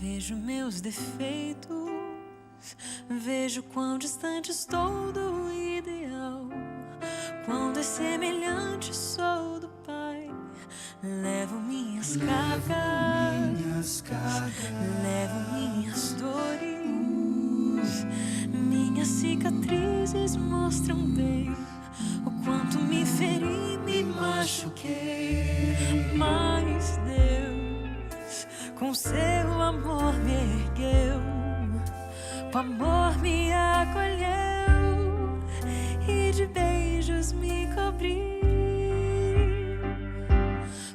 Vejo meus defeitos, vejo quão distante estou do ideal, quão dessemelhante sou do Pai. Levo minhas cargas, levo minhas dores, minhas cicatrizes mostram bem o quanto me feri, me machuquei. Mas Deus, com seu amor me ergueu, com amor me acolheu e de beijos me cobriu.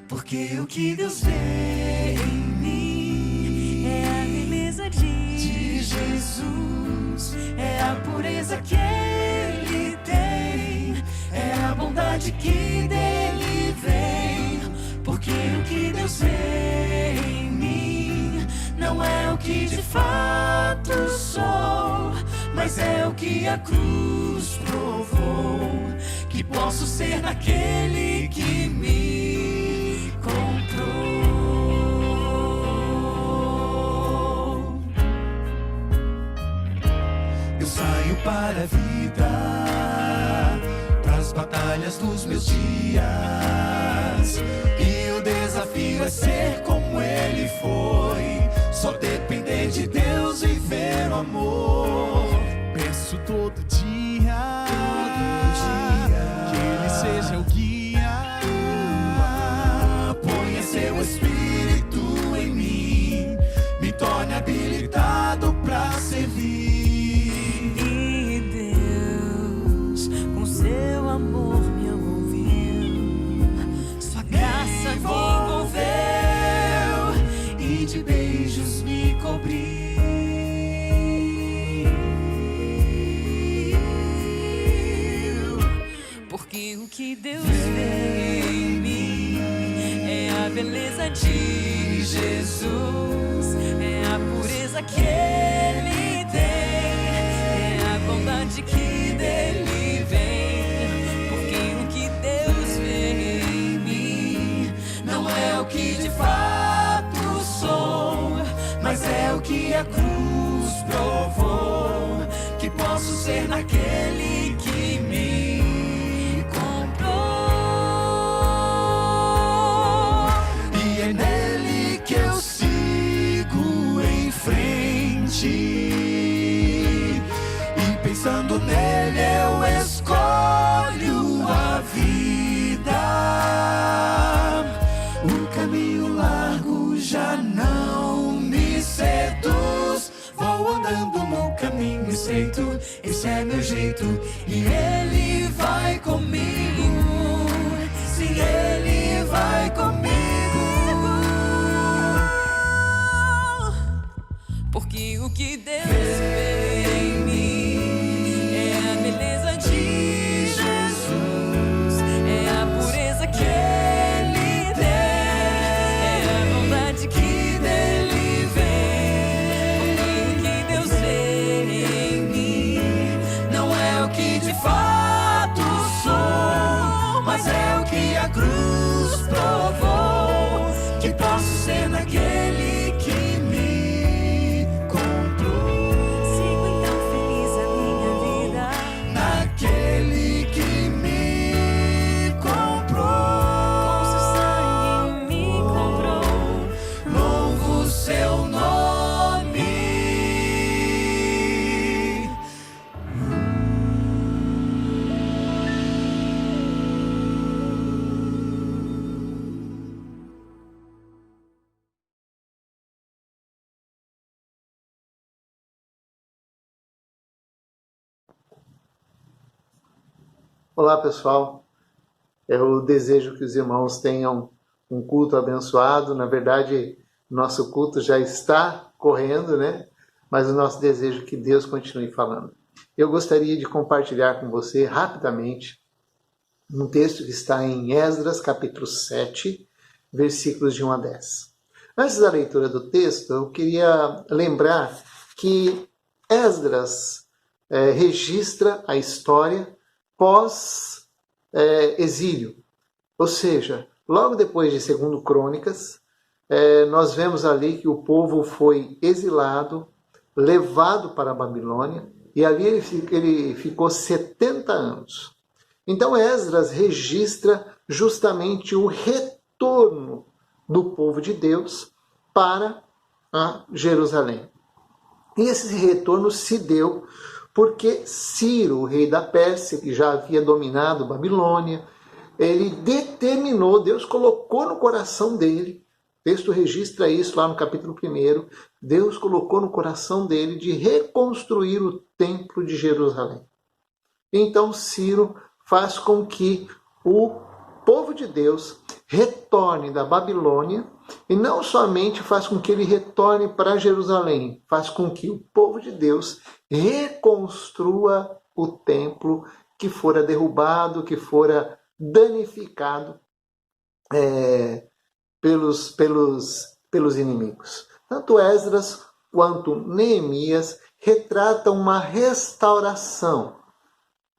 Porque o que Deus vê em mim é a beleza de Jesus, é a pureza que Ele tem, é a bondade que dele vem. Porque o que Deus vê em mim não é o que de fato sou, mas é o que a cruz provou, que posso ser naquele que me comprou. para a vida, pras batalhas dos meus dias. E o desafio é ser como ele foi, só depender de Deus e ver o amor. Peço todo dia que ele seja o guia, ponha seu espírito em mim, me torne habilitado pra servir. E Deus, com seu amor me envolveu, sua graça me envolveu e de beijos me cobriu. Porque o que Deus vê em mim é a beleza de Jesus, é a pureza que Ele tem, é a bondade que dele vem. Porque o que Deus vê em mim não é o que de fato sou, mas é o que a cruz provou, que posso ser naquele que me e pensando nele eu escolho a vida. O caminho largo já não me seduz, vou andando no caminho estreito, esse é meu jeito e ele vai comigo. Sim, ele vai comigo. Porque o que Deus vê em mim é a beleza de Jesus, é a pureza que Ele tem, é a bondade que dele vem. Porque o que Deus vê em mim não é o que de fato sou, mas é o que a cruz provou, que posso ser naquele que Olá pessoal, eu desejo que os irmãos tenham um culto abençoado. Na verdade, nosso culto já está correndo, né? Mas o nosso desejo é que Deus continue falando. Eu gostaria de compartilhar com você rapidamente um texto que está em Esdras, capítulo 7, versículos de 1 a 10. Antes da leitura do texto, eu queria lembrar que Esdras registra a história pós-exílio. Ou seja, logo depois de 2 Crônicas, nós vemos ali que o povo foi exilado, levado para a Babilônia, e ali ele ficou 70 anos. Então Esdras registra justamente o retorno do povo de Deus para Jerusalém. E esse retorno se deu porque Ciro, o rei da Pérsia, que já havia dominado Babilônia, ele determinou, Deus colocou no coração dele, o texto registra isso lá no capítulo 1, Deus colocou no coração dele de reconstruir o templo de Jerusalém. Então Ciro faz com que o povo de Deus retorne da Babilônia, e não somente faz com que ele retorne para Jerusalém, faz com que o povo de Deus reconstrua o templo que fora derrubado, que fora danificado pelos inimigos. Tanto Esdras quanto Neemias retratam uma restauração.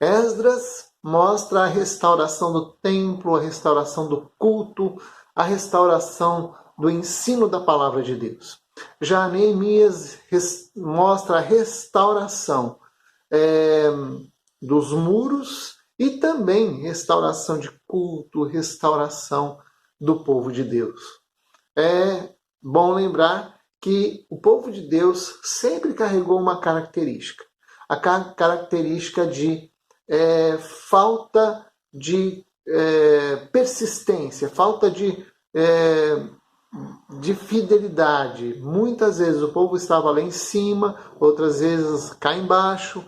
Esdras mostra a restauração do templo, a restauração do culto, a restauração do ensino da palavra de Deus. Já Neemias mostra a restauração dos muros e também restauração de culto, restauração do povo de Deus. É bom lembrar que o povo de Deus sempre carregou uma característica, a característica de falta de persistência, falta de fidelidade. Muitas vezes o povo estava lá em cima, outras vezes cá embaixo,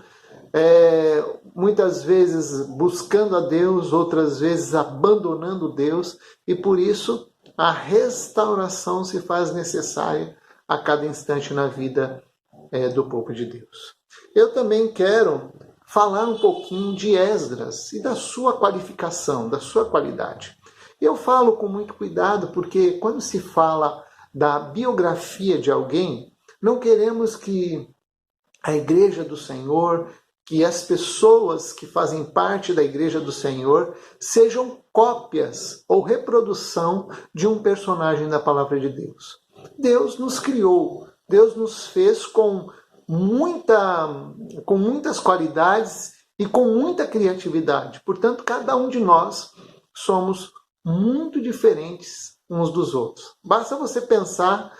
muitas vezes buscando a Deus, outras vezes abandonando Deus, e por isso a restauração se faz necessária a cada instante na vida do povo de Deus. Eu também quero falar um pouquinho de Esdras e da sua qualificação, da sua qualidade. Eu falo com muito cuidado porque quando se fala da biografia de alguém, não queremos que a Igreja do Senhor, que as pessoas que fazem parte da Igreja do Senhor sejam cópias ou reprodução de um personagem da Palavra de Deus. Deus nos criou, Deus nos fez com muitas qualidades e com muita criatividade. Portanto, cada um de nós somos muito diferentes uns dos outros. Basta você pensar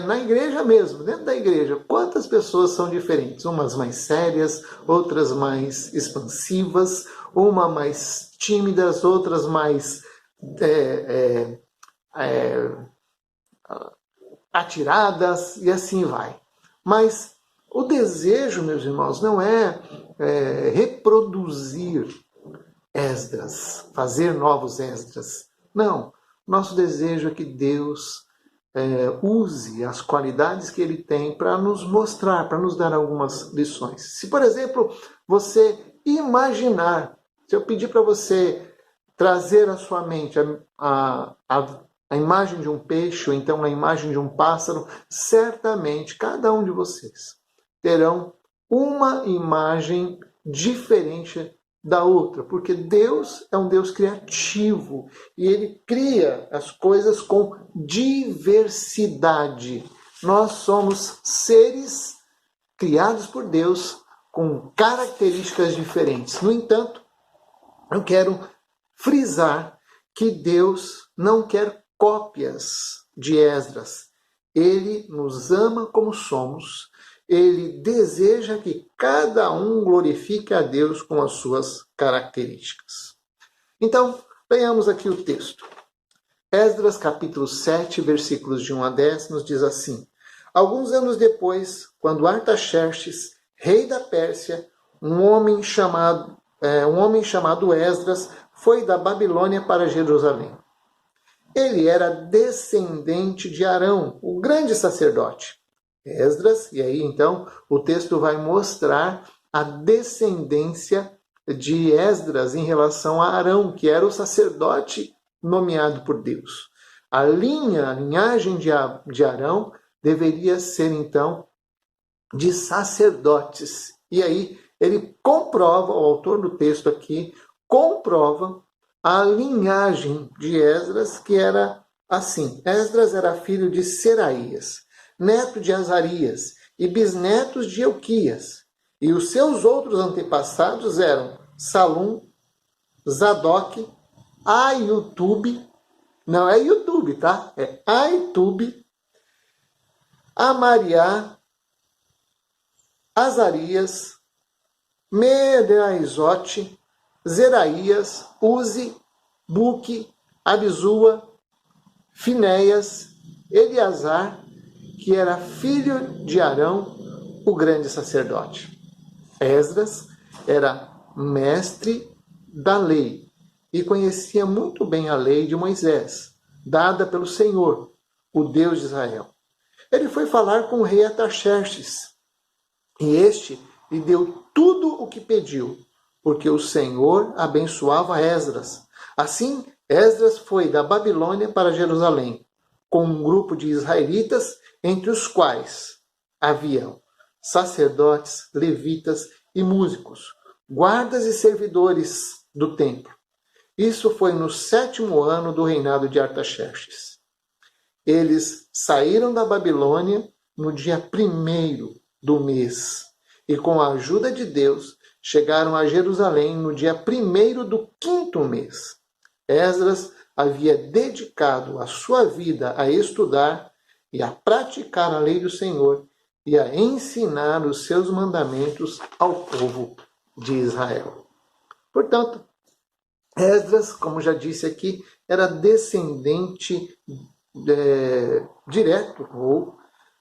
na igreja mesmo, dentro da igreja, quantas pessoas são diferentes, umas mais sérias, outras mais expansivas, uma mais tímidas, outras mais atiradas, e assim vai. Mas o desejo, meus irmãos, não é reproduzir Esdras, fazer novos Esdras. Não, nosso desejo é que Deus use as qualidades que Ele tem para nos mostrar, para nos dar algumas lições. Se, por exemplo, você imaginar, se eu pedir para você trazer à sua mente a imagem de um peixe, ou então a imagem de um pássaro, certamente cada um de vocês terão uma imagem diferente da outra, porque Deus é um Deus criativo e Ele cria as coisas com diversidade. Nós somos seres criados por Deus com características diferentes. No entanto, eu quero frisar que Deus não quer cópias de Esdras. Ele nos ama como somos. Ele deseja que cada um glorifique a Deus com as suas características. Então, leiamos aqui o texto. Esdras, capítulo 7, versículos de 1 a 10, nos diz assim: Alguns anos depois, quando Artaxerxes, rei da Pérsia, um homem chamado Esdras, foi da Babilônia para Jerusalém. Ele era descendente de Arão, o grande sacerdote. Esdras, e aí então o texto vai mostrar a descendência de Esdras em relação a Arão, que era o sacerdote nomeado por Deus. A linhagem de Arão deveria ser então de sacerdotes. E aí ele comprova, o autor do texto aqui, comprova a linhagem de Esdras, que era assim. Esdras era filho de Seraías, neto de Azarias e bisnetos de Euquias. E os seus outros antepassados eram Salum, Zadok, Aiutube, não é YouTube, tá? É Aitube, Amariá, Azarias, Medeaizote, Zeraías, Uzi, Buque, Abizua, Finéias, Eleazar, que era filho de Arão, o grande sacerdote. Esdras era mestre da lei e conhecia muito bem a lei de Moisés, dada pelo Senhor, o Deus de Israel. Ele foi falar com o rei Artaxerxes, e este lhe deu tudo o que pediu, porque o Senhor abençoava Esdras. Assim, Esdras foi da Babilônia para Jerusalém, com um grupo de israelitas, entre os quais haviam sacerdotes, levitas e músicos, guardas e servidores do templo. Isso foi no 7º ano do reinado de Artaxerxes. Eles saíram da Babilônia no dia 1º do mês e com a ajuda de Deus chegaram a Jerusalém no dia 1º do 5º mês. Esdras havia dedicado a sua vida a estudar e a praticar a lei do Senhor e a ensinar os seus mandamentos ao povo de Israel. Portanto, Esdras, como já disse aqui, era descendente direto ou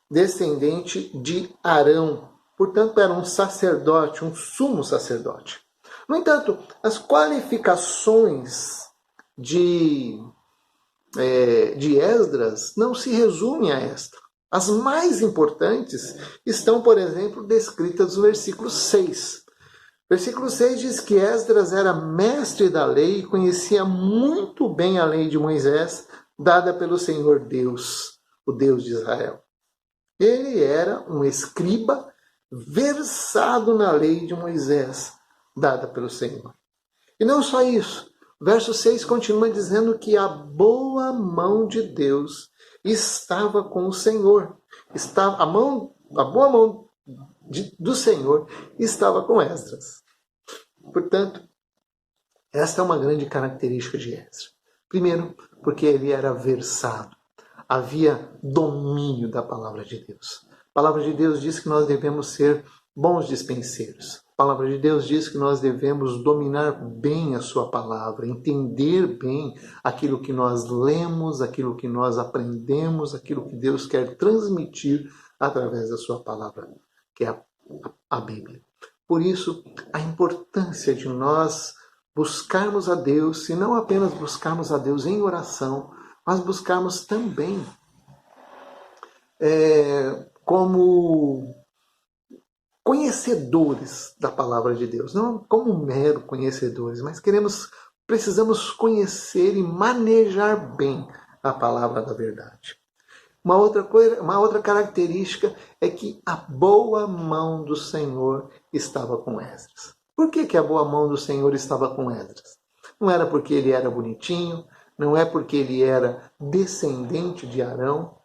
descendente de Arão. Portanto, era um sacerdote, um sumo sacerdote. No entanto, as qualificações de Esdras não se resumem a esta. As mais importantes estão, por exemplo, descritas no versículo 6. Versículo 6 diz que Esdras era mestre da lei e conhecia muito bem a lei de Moisés, dada pelo Senhor Deus, o Deus de Israel. Ele era um escriba versado na lei de Moisés, dada pelo Senhor. E não só isso. Verso 6 continua dizendo que a boa mão de Deus estava com o Senhor. A boa mão do Senhor estava com Esdras. Portanto, esta é uma grande característica de Esdras. Primeiro, porque ele era versado. Havia domínio da palavra de Deus. A palavra de Deus diz que nós devemos ser bons dispenseiros. A palavra de Deus diz que nós devemos dominar bem a sua palavra, entender bem aquilo que nós lemos, aquilo que nós aprendemos, aquilo que Deus quer transmitir através da sua palavra, que é a Bíblia. Por isso, a importância de nós buscarmos a Deus, e não apenas buscarmos a Deus em oração, mas buscarmos também como conhecedores da palavra de Deus, não como mero conhecedores, mas precisamos conhecer e manejar bem a palavra da verdade. Uma outra característica é que a boa mão do Senhor estava com Esdras. Por que a boa mão do Senhor estava com Esdras? Não era porque ele era bonitinho, não é porque ele era descendente de Arão,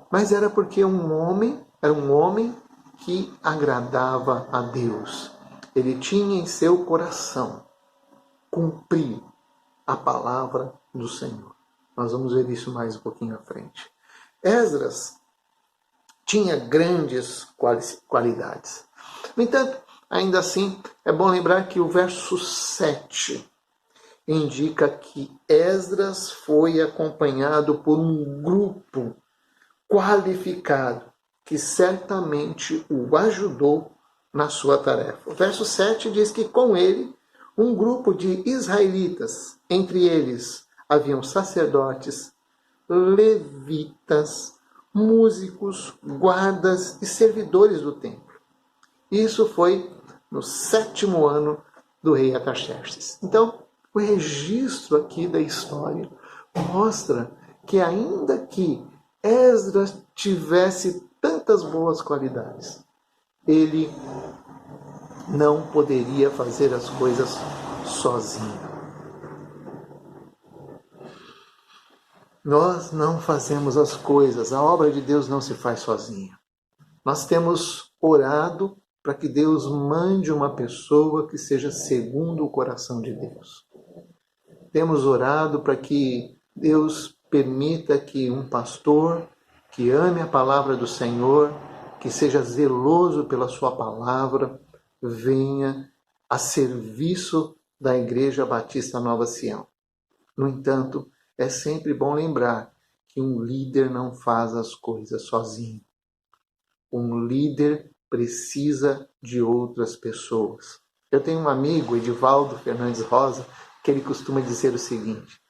mas era porque era um homem que agradava a Deus. Ele tinha em seu coração cumprir a palavra do Senhor. Nós vamos ver isso mais um pouquinho à frente. Esdras tinha grandes qualidades. No entanto, ainda assim, é bom lembrar que o verso 7 indica que Esdras foi acompanhado por um grupo qualificado que certamente o ajudou na sua tarefa. O verso 7 diz que com ele, um grupo de israelitas, entre eles haviam sacerdotes, levitas, músicos, guardas e servidores do templo. Isso foi no 7º ano do rei Artaxerxes. Então, o registro aqui da história mostra que ainda que Esdras tivesse tantas boas qualidades, ele não poderia fazer as coisas sozinho. Nós não fazemos as coisas, a obra de Deus não se faz sozinha. Nós temos orado para que Deus mande uma pessoa que seja segundo o coração de Deus. Temos orado para que Deus permita que um pastor que ame a palavra do Senhor, que seja zeloso pela sua palavra, venha a serviço da Igreja Batista Nova Sião. No entanto, é sempre bom lembrar que um líder não faz as coisas sozinho. Um líder precisa de outras pessoas. Eu tenho um amigo, Edivaldo Fernandes Rosa, que ele costuma dizer o seguinte: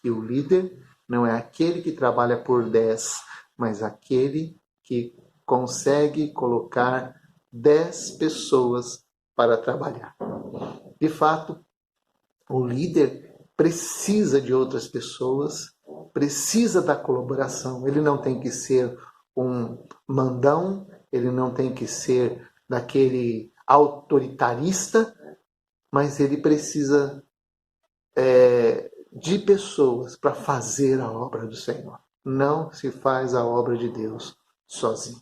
que o líder não é aquele que trabalha por 10, mas aquele que consegue colocar 10 pessoas para trabalhar. De fato, o líder precisa de outras pessoas, precisa da colaboração. Ele não tem que ser um mandão, ele não tem que ser daquele autoritarista, mas ele precisa de pessoas para fazer a obra do Senhor. Não se faz a obra de Deus sozinho.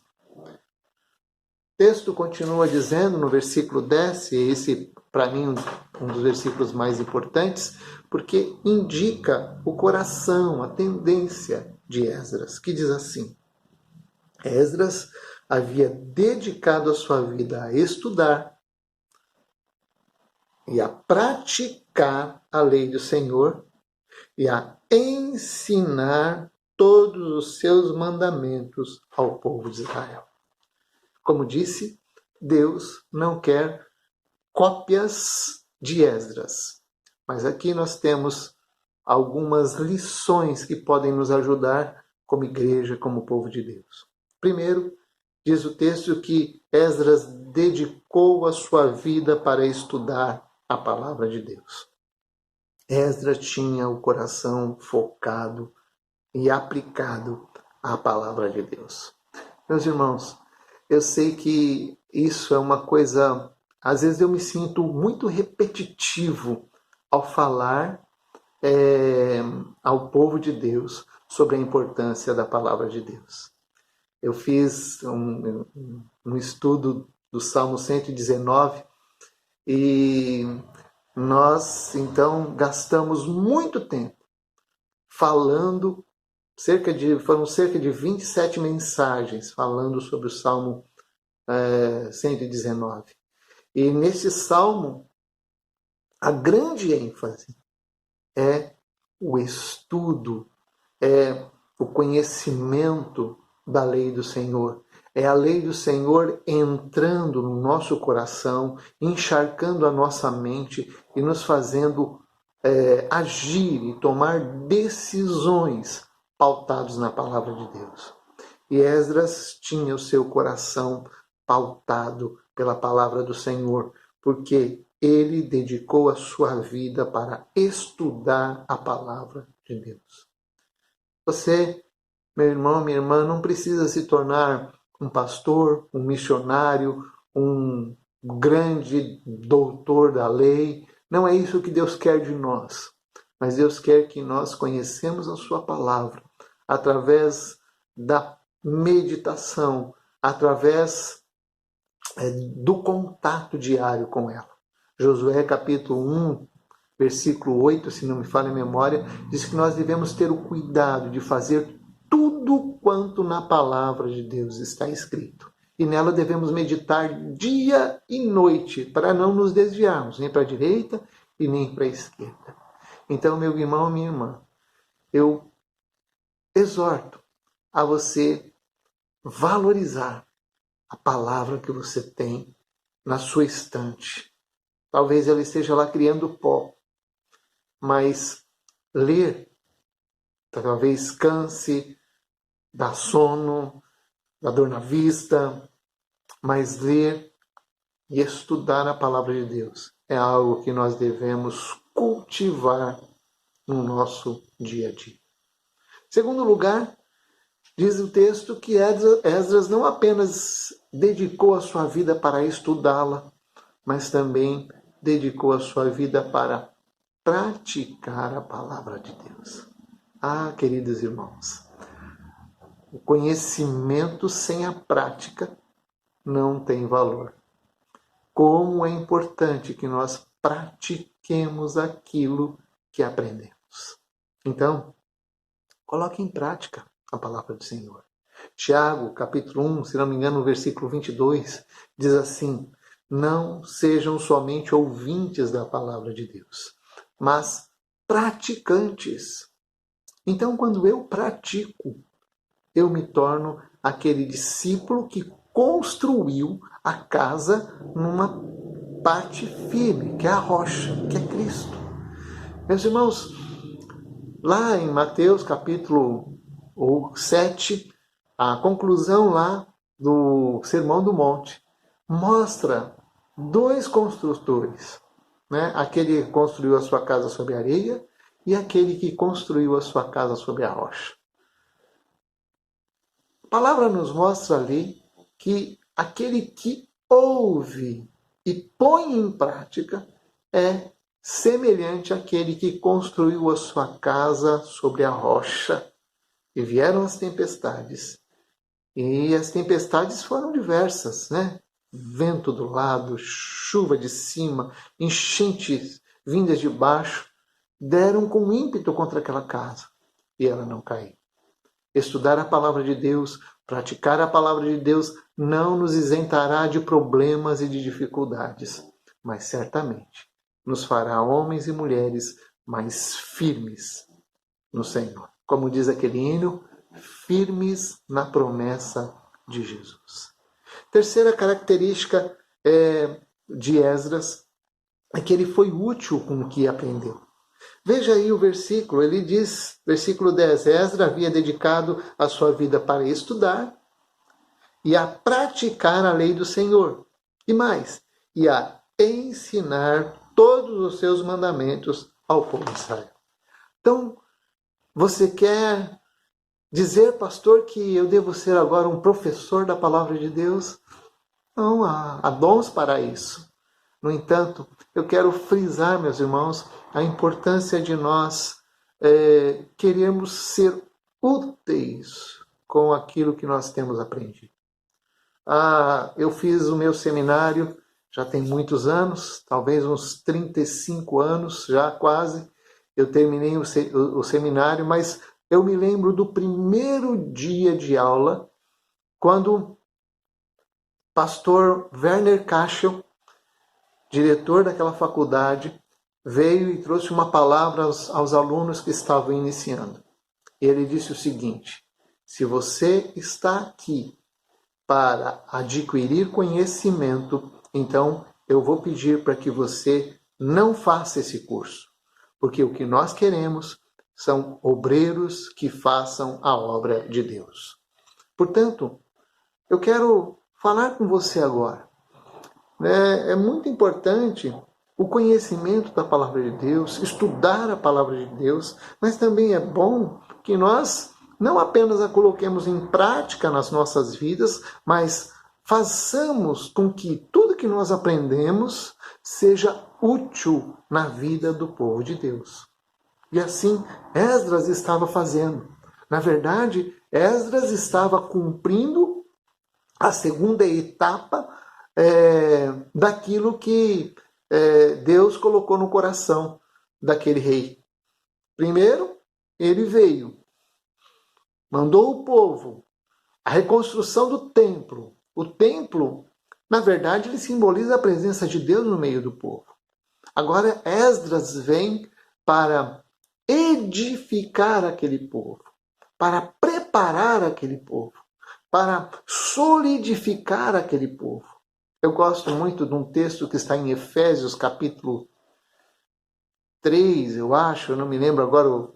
texto continua dizendo no versículo 10, e esse para mim um dos versículos mais importantes, porque indica o coração, a tendência de Esdras, que diz assim: Esdras havia dedicado a sua vida a estudar e a praticar a lei do Senhor e a ensinar todos os seus mandamentos ao povo de Israel. Como disse, Deus não quer cópias de Esdras, mas aqui nós temos algumas lições que podem nos ajudar como igreja, como povo de Deus. Primeiro, diz o texto que Esdras dedicou a sua vida para estudar a palavra de Deus. Esdras tinha o coração focado e aplicado à palavra de Deus. Meus irmãos, eu sei que isso é uma coisa, às vezes eu me sinto muito repetitivo ao falar ao povo de Deus sobre a importância da palavra de Deus. Eu fiz um estudo do Salmo 119 e nós, então, gastamos muito tempo falando, foram cerca de 27 mensagens falando sobre o Salmo 119. E nesse Salmo, a grande ênfase é o estudo, é o conhecimento da lei do Senhor. É a lei do Senhor entrando no nosso coração, encharcando a nossa mente e nos fazendo agir e tomar decisões pautados na palavra de Deus. E Esdras tinha o seu coração pautado pela palavra do Senhor, porque ele dedicou a sua vida para estudar a palavra de Deus. Você, meu irmão, minha irmã, não precisa se tornar um pastor, um missionário, um grande doutor da lei. Não é isso que Deus quer de nós. Mas Deus quer que nós conhecemos a sua palavra através da meditação, através do contato diário com ela. Josué capítulo 1, versículo 8, se não me falha a memória, diz que nós devemos ter o cuidado de fazer tudo quanto na palavra de Deus está escrito. E nela devemos meditar dia e noite, para não nos desviarmos, nem para a direita e nem para a esquerda. Então, meu irmão, minha irmã, eu exorto a você valorizar a palavra que você tem na sua estante. Talvez ela esteja lá criando pó, mas ler talvez canse, dá sono, dá dor na vista, mas ler e estudar a palavra de Deus é algo que nós devemos cultivar no nosso dia a dia. Segundo lugar, diz o texto que Esdras não apenas dedicou a sua vida para estudá-la, mas também dedicou a sua vida para praticar a palavra de Deus. Ah, queridos irmãos, o conhecimento sem a prática não tem valor. Como é importante que nós pratiquemos aquilo que aprendemos. Então, coloque em prática a palavra do Senhor. Tiago, capítulo 1, se não me engano, no versículo 22, diz assim: não sejam somente ouvintes da palavra de Deus, mas praticantes. Então, quando eu pratico, eu me torno aquele discípulo que construiu a casa numa parte firme, que é a rocha, que é Cristo. Meus irmãos, lá em Mateus capítulo 7, a conclusão lá do Sermão do Monte mostra dois construtores, né? Aquele que construiu a sua casa sobre a areia e aquele que construiu a sua casa sobre a rocha. A palavra nos mostra ali que aquele que ouve e põe em prática é semelhante àquele que construiu a sua casa sobre a rocha. E vieram as tempestades. E as tempestades foram diversas, né? vento do lado, chuva de cima, enchentes vindas de baixo, deram com ímpeto contra aquela casa e ela não caiu. Estudar a palavra de Deus, praticar a palavra de Deus não nos isentará de problemas e de dificuldades, mas certamente nos fará homens e mulheres mais firmes no Senhor. Como diz aquele hino, firmes na promessa de Jesus. Terceira característica de Esdras é que ele foi útil com o que aprendeu. Veja aí o versículo, ele diz, versículo 10, Esdras havia dedicado a sua vida para estudar e a praticar a lei do Senhor. E mais, e a ensinar todos os seus mandamentos ao povo de Israel. Então, você quer dizer, pastor, que eu devo ser agora um professor da palavra de Deus? Não, há dons para isso. No entanto, eu quero frisar, meus irmãos, a importância de nós queremos ser úteis com aquilo que nós temos aprendido. Eu fiz o meu seminário, já tem muitos anos, talvez uns 35 anos, já quase. Eu terminei o seminário, mas eu me lembro do primeiro dia de aula, quando o pastor Werner Kachel, diretor daquela faculdade, veio e trouxe uma palavra aos alunos que estavam iniciando. Ele disse o seguinte: se você está aqui para adquirir conhecimento, então eu vou pedir para que você não faça esse curso, porque o que nós queremos são obreiros que façam a obra de Deus. Portanto, eu quero falar com você agora. É muito importante o conhecimento da palavra de Deus, estudar a palavra de Deus, mas também é bom que nós não apenas a coloquemos em prática nas nossas vidas, mas façamos com que tudo que nós aprendemos seja útil na vida do povo de Deus. E assim Esdras estava fazendo. Na verdade, Esdras estava cumprindo a segunda etapa daquilo que Deus colocou no coração daquele rei. Primeiro, ele veio, mandou o povo, a reconstrução do templo. O templo, na verdade, ele simboliza a presença de Deus no meio do povo. Agora, Esdras vem para edificar aquele povo, para preparar aquele povo, para solidificar aquele povo. Eu gosto muito de um texto que está em Efésios, capítulo 3, eu acho, eu não me lembro agora,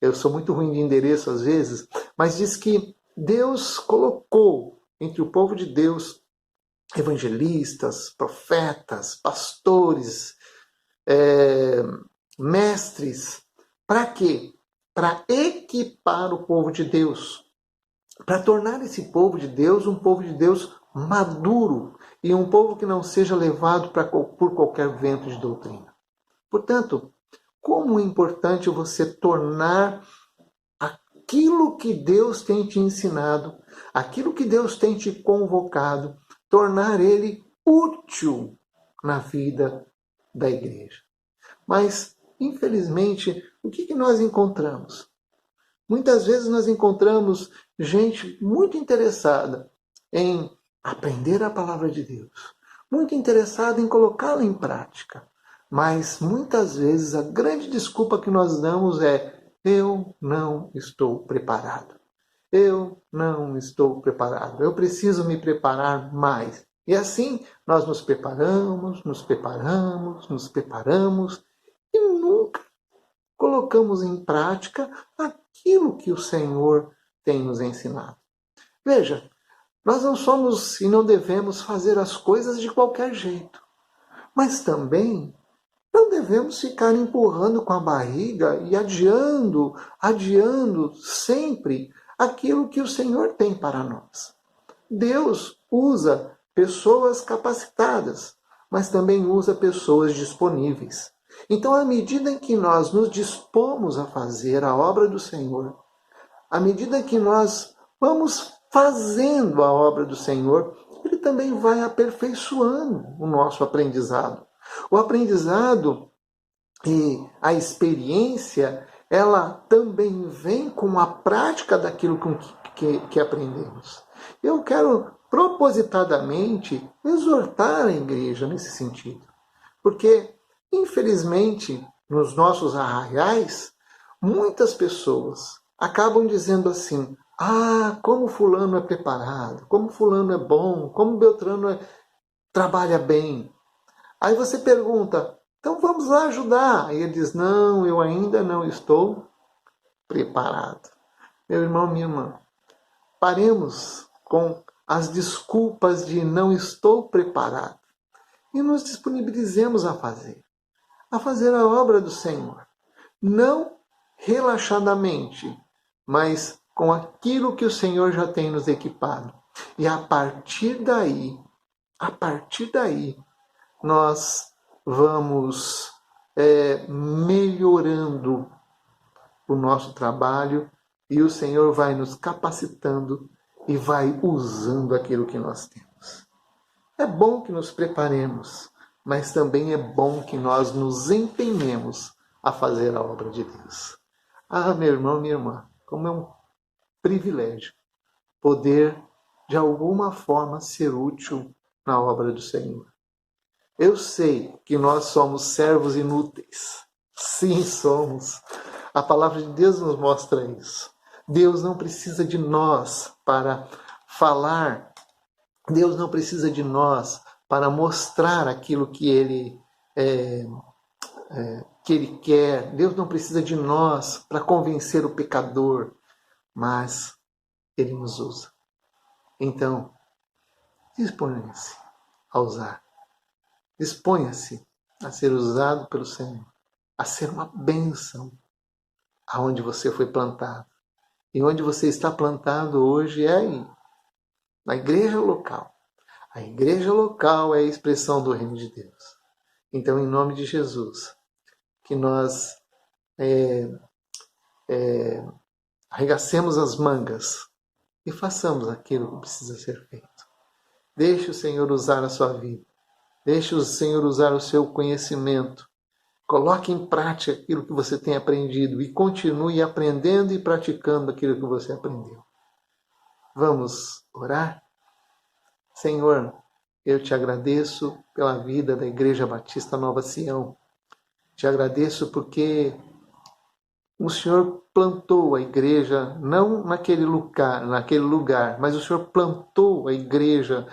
eu sou muito ruim de endereço às vezes, mas diz que Deus colocou entre o povo de Deus evangelistas, profetas, pastores, mestres. Para quê? Para equipar o povo de Deus, para tornar esse povo de Deus um povo de Deus maduro e um povo que não seja levado por qualquer vento de doutrina. Portanto, como é importante você tornar aquilo que Deus tem te ensinado, aquilo que Deus tem te convocado, tornar ele útil na vida da igreja. Mas, infelizmente, o que nós encontramos? Muitas vezes nós encontramos gente muito interessada em aprender a palavra de Deus, muito interessada em colocá-la em prática, mas muitas vezes a grande desculpa que nós damos é: eu não estou preparado. Eu não estou preparado. Eu preciso me preparar mais. E assim nós nos preparamos e nunca colocamos em prática aquilo que o Senhor tem nos ensinado. Veja, nós não somos e não devemos fazer as coisas de qualquer jeito, mas também não devemos ficar empurrando com a barriga e adiando sempre aquilo que o Senhor tem para nós. Deus usa pessoas capacitadas, mas também usa pessoas disponíveis. Então, à medida em que nós nos dispomos a fazer a obra do Senhor, à medida que nós vamos fazendo a obra do Senhor, ele também vai aperfeiçoando o nosso aprendizado. O aprendizado e a experiência, ela também vem com a prática daquilo que aprendemos. Eu quero propositadamente exortar a igreja nesse sentido, porque, infelizmente, nos nossos arraiais, muitas pessoas acabam dizendo assim: ah, como fulano é preparado, como fulano é bom, como Beltrano trabalha bem. Aí você pergunta: então vamos lá ajudar. Aí ele diz: não, eu ainda não estou preparado. Meu irmão, minha irmã, paremos com as desculpas de não estou preparado e nos disponibilizemos a fazer a obra do Senhor. Não relaxadamente, mas com aquilo que o Senhor já tem nos equipado. E a partir daí, nós vamos melhorando o nosso trabalho e o Senhor vai nos capacitando e vai usando aquilo que nós temos. É bom que nos preparemos, mas também é bom que nós nos empenhemos a fazer a obra de Deus. Ah, meu irmão, minha irmã, como é um privilégio poder, de alguma forma, ser útil na obra do Senhor. Eu sei que nós somos servos inúteis. Sim, somos. A palavra de Deus nos mostra isso. Deus não precisa de nós para falar. Deus não precisa de nós para mostrar aquilo que Ele quer. Deus não precisa de nós para convencer o pecador, mas Ele nos usa. Então, disponha-se a usar. Disponha-se a ser usado pelo Senhor, a ser uma bênção aonde você foi plantado. E onde você está plantado hoje é aí, na igreja local. A igreja local é a expressão do reino de Deus. Então, em nome de Jesus, que nós arregacemos as mangas e façamos aquilo que precisa ser feito. Deixe o Senhor usar a sua vida. Deixe o Senhor usar o seu conhecimento. Coloque em prática aquilo que você tem aprendido e continue aprendendo e praticando aquilo que você aprendeu. Vamos orar? Senhor, eu te agradeço pela vida da Igreja Batista Nova Sião. Te agradeço porque o Senhor plantou a igreja, não naquele lugar, mas o Senhor plantou a igreja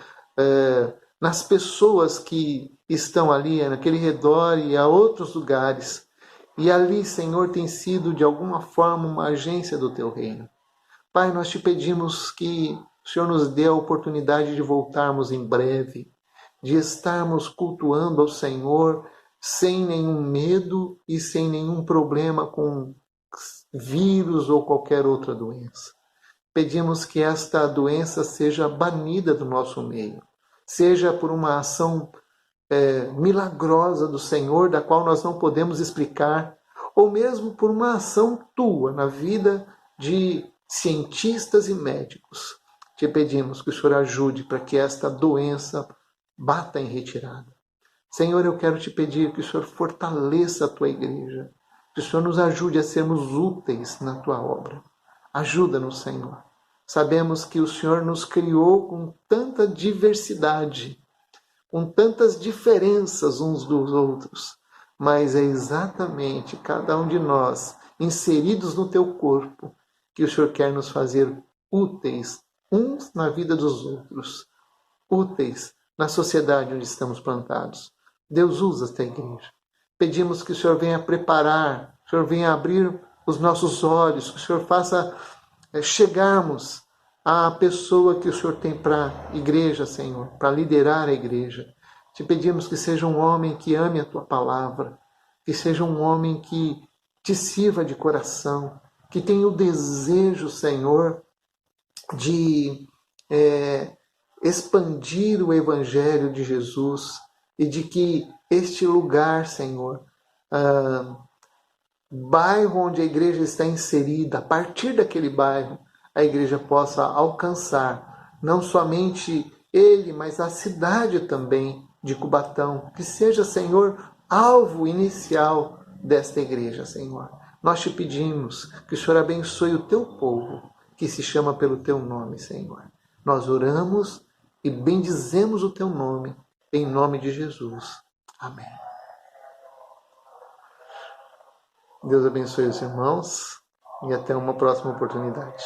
nas pessoas que estão ali, naquele redor e a outros lugares. E ali, Senhor, tem sido de alguma forma uma agência do Teu reino. Pai, nós te pedimos que o Senhor nos dê a oportunidade de voltarmos em breve, de estarmos cultuando ao Senhor sem nenhum medo e sem nenhum problema com vírus ou qualquer outra doença. Pedimos que esta doença seja banida do nosso meio, seja por uma ação milagrosa do Senhor, da qual nós não podemos explicar, ou mesmo por uma ação tua na vida de cientistas e médicos. Te pedimos que o Senhor ajude para que esta doença bata em retirada. Senhor, eu quero te pedir que o Senhor fortaleça a tua igreja, que o Senhor nos ajude a sermos úteis na tua obra. Ajuda-nos, Senhor. Sabemos que o Senhor nos criou com tanta diversidade, com tantas diferenças uns dos outros, mas é exatamente cada um de nós, inseridos no teu corpo, que o Senhor quer nos fazer úteis, uns na vida dos outros, úteis na sociedade onde estamos plantados. Deus usa esta igreja. Pedimos que o Senhor venha preparar, que o Senhor venha abrir os nossos olhos, que o Senhor faça chegarmos à pessoa que o Senhor tem para a igreja, Senhor, para liderar a igreja. Te pedimos que seja um homem que ame a tua palavra, que seja um homem que te sirva de coração, que tenha o desejo, Senhor, de expandir o evangelho de Jesus e de que este lugar, Senhor, bairro onde a igreja está inserida, a partir daquele bairro, a igreja possa alcançar não somente ele, mas a cidade também de Cubatão. Que seja, Senhor, alvo inicial desta igreja, Senhor. Nós te pedimos que o Senhor abençoe o teu povo, que se chama pelo teu nome, Senhor. Nós oramos e bendizemos o teu nome, em nome de Jesus. Amém. Deus abençoe os irmãos e até uma próxima oportunidade.